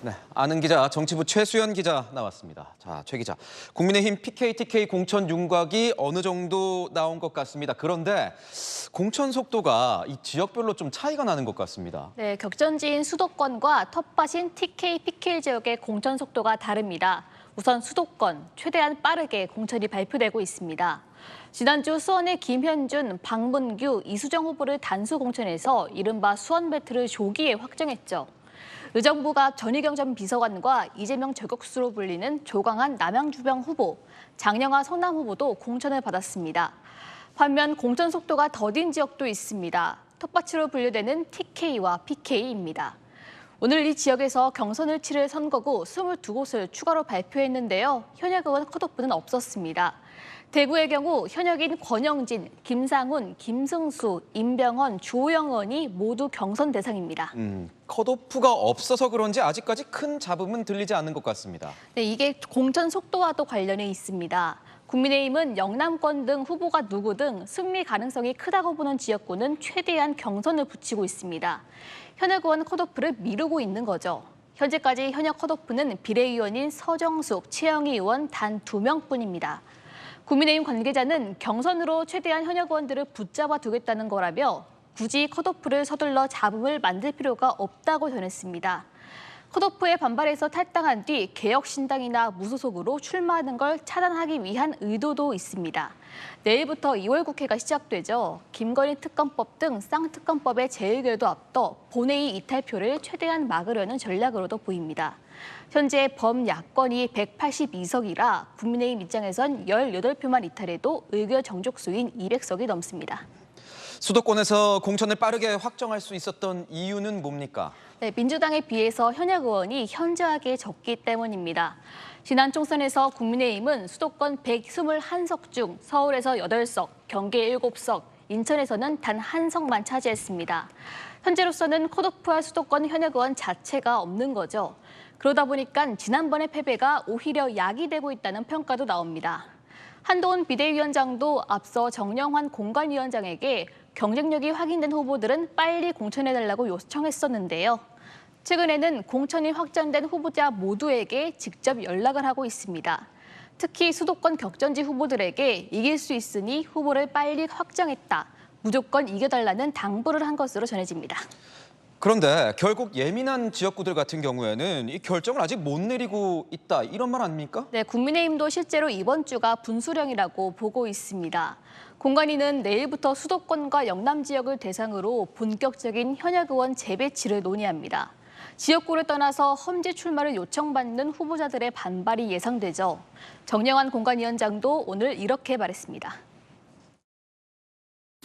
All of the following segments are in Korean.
네, 아는 기자, 정치부 최수연 기자 나왔습니다. 자, 최 기자, 국민의힘 PK, TK 공천 윤곽이 어느 정도 나온 것 같습니다. 그런데 공천 속도가 이 지역별로 좀 차이가 나는 것 같습니다. 네, 격전지인 수도권과 텃밭인 TK, PK 지역의 공천 속도가 다릅니다. 우선 수도권, 최대한 빠르게 공천이 발표되고 있습니다. 지난주 수원의 김현준, 박문규, 이수정 후보를 단수 공천해서 이른바 수원 배틀을 조기에 확정했죠. 의정부가 전희경 전 비서관과 이재명 저격수로 불리는 조강한 남양주병 후보, 장영하 성남 후보도 공천을 받았습니다. 반면 공천 속도가 더딘 지역도 있습니다. 텃밭으로 분류되는 TK와 PK입니다. 오늘 이 지역에서 경선을 치를 선거구 22곳을 추가로 발표했는데요. 현역 의원 컷오프는 없었습니다. 대구의 경우 현역인 권영진, 김상훈, 김승수, 임병헌, 조영 의원이 모두 경선 대상입니다. 컷오프가 없어서 그런지 아직까지 큰 잡음은 들리지 않는 것 같습니다. 네, 이게 공천 속도와도 관련이 있습니다. 국민의힘은 영남권 등 후보가 누구든 승리 가능성이 크다고 보는 지역구는 최대한 경선을 붙이고 있습니다. 현역 의원 컷오프를 미루고 있는 거죠. 현재까지 현역 컷오프는 비례의원인 서정숙, 최영희 의원 단 2명뿐입니다. 국민의힘 관계자는 경선으로 최대한 현역 의원들을 붙잡아 두겠다는 거라며 굳이 컷오프를 서둘러 잡음을 만들 필요가 없다고 전했습니다. 컷오프에 반발해서 탈당한 뒤 개혁신당이나 무소속으로 출마하는 걸 차단하기 위한 의도도 있습니다. 내일부터 2월 국회가 시작되죠. 김건희 특검법 등 쌍특검법의 재의결도 앞둬 본회의 이탈표를 최대한 막으려는 전략으로도 보입니다. 현재 범야권이 182석이라 국민의힘 입장에선 18표만 이탈해도 의결 정족수인 200석이 넘습니다. 수도권에서 공천을 빠르게 확정할 수 있었던 이유는 뭡니까? 네, 민주당에 비해서 현역 의원이 현저하게 적기 때문입니다. 지난 총선에서 국민의힘은 수도권 121석 중 서울에서 8석, 경기에 7석, 인천에서는 단 1석만 차지했습니다. 현재로서는 컷오프할 수도권 현역 의원 자체가 없는 거죠. 그러다 보니까 지난번의 패배가 오히려 약이 되고 있다는 평가도 나옵니다. 한동훈 비대위원장도 앞서 정영환 공관위원장에게 경쟁력이 확인된 후보들은 빨리 공천해달라고 요청했었는데요. 최근에는 공천이 확정된 후보자 모두에게 직접 연락을 하고 있습니다. 특히 수도권 격전지 후보들에게 이길 수 있으니 후보를 빨리 확정했다. 무조건 이겨달라는 당부를 한 것으로 전해집니다. 그런데 결국 예민한 지역구들 같은 경우에는 이 결정을 아직 못 내리고 있다, 이런 말 아닙니까? 네, 국민의힘도 실제로 이번 주가 분수령이라고 보고 있습니다. 공관위는 내일부터 수도권과 영남 지역을 대상으로 본격적인 현역 의원 재배치를 논의합니다. 지역구를 떠나서 험지 출마를 요청받는 후보자들의 반발이 예상되죠. 정영환 공관위원장도 오늘 이렇게 말했습니다.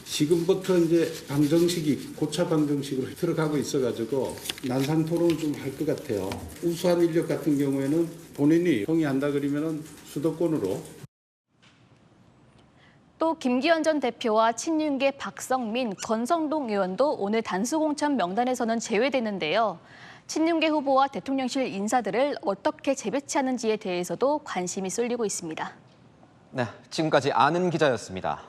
지금부터 이제 방정식이 고차 방정식으로 들어가고 있어가지고 난상 토론을 좀 할 것 같아요. 우수한 인력 같은 경우에는 본인이 동의한다 그러면은 수도권으로. 또 김기현 전 대표와 친윤계 박성민, 권성동 의원도 오늘 단수공천 명단에서는 제외되는데요. 친윤계 후보와 대통령실 인사들을 어떻게 재배치하는지에 대해서도 관심이 쏠리고 있습니다. 네, 지금까지 아는 기자였습니다.